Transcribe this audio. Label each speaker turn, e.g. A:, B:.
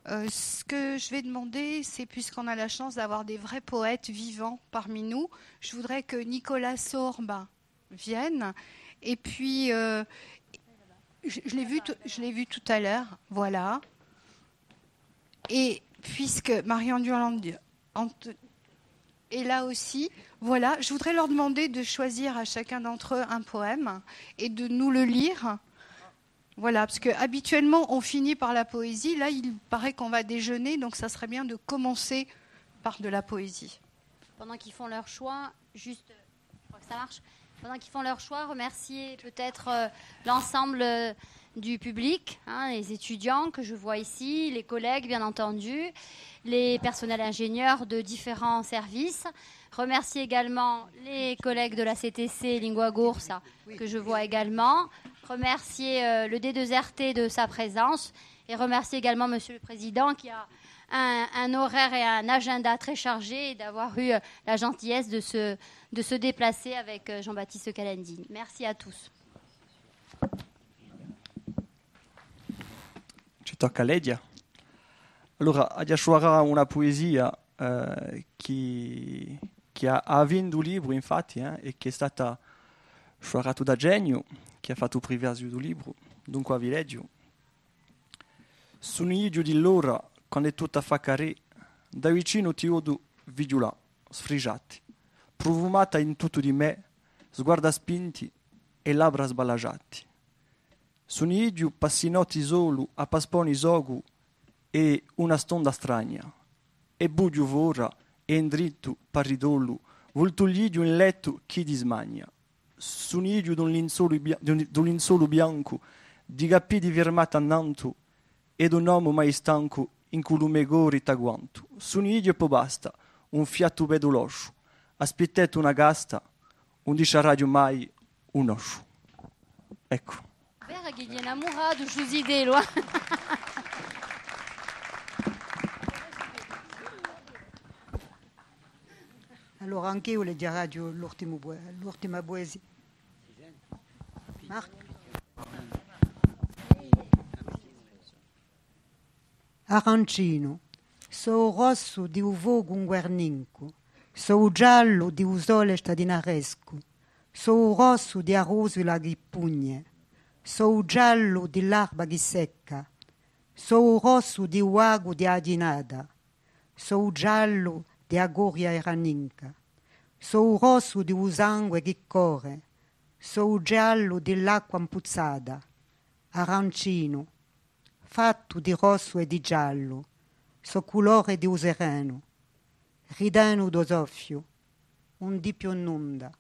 A: Ce que je vais demander, c'est puisqu'on a la chance d'avoir des vrais poètes vivants parmi nous, je voudrais que Nicolas Sorbe vienne. Et puis, je l'ai vu tout à l'heure, voilà. Et puisque Marianne Durand est là aussi, voilà, je voudrais leur demander de choisir à chacun d'entre eux un poème et de nous le lire. Voilà, parce qu'habituellement, on finit par la poésie. Là, il paraît qu'on va déjeuner, donc ça serait bien de commencer par de la poésie.
B: Pendant qu'ils font leur choix, juste, je crois que ça marche. Pendant qu'ils font leur choix, remercier peut-être l'ensemble du public, les étudiants que je vois ici, les collègues bien entendu, les personnels ingénieurs de différents services. Remercier également les collègues de la CTC Lingua Gursa que je vois également. Remercier le D2RT de sa présence et remercier également Monsieur le Président qui a un horaire et un agenda très chargé et d'avoir eu la gentillesse de se déplacer avec Jean-Baptiste Calandini. Merci à tous.
C: Ci tocca a Ledia. Allora, a sciuarà una poesia che ha vinto un libro, infatti, e che è stata sciuarata da Genio, che ha fatto privazione del libro. Dunque, a vi leggo. Sono io di l'ora, quando è tutta fa carè, da vicino ti odo vigiulà, sfrigiati, profumata in tutto di me, sguarda spinti e labbra sbalagiati. Sono io passinotti solo, a pasponi sogu, e una stonda strana, e bugiu vora, e in dritto parridollu, voltoglidio in letto chi dismagna. Sono io d'un linsolo bianco, di gappidi firmata annanto, ed un uomo mai stanco in culume gori taguanto. Sono io e poi basta, un fiato bedoloscio, aspettetto una gasta, un dice a radio mai un oscio. Ecco.
B: Spero che gliene amurato giusi idee,
D: Allora anche io leggerò l'ultima poesia. Marco? Arancino, so rosso di un vogo un guerninco, so giallo di un sole stadinaresco, so rosso di arroso la ghipugne, so giallo di l'erba che secca, so rosso di uago di adinada, so giallo di agoria iraninca, so rosso di un sangue che corre, so giallo dell'acqua impuzzata, arancino, fatto di rosso e di giallo, so colore di un sereno, rideno d'osoffio, un di più nunda,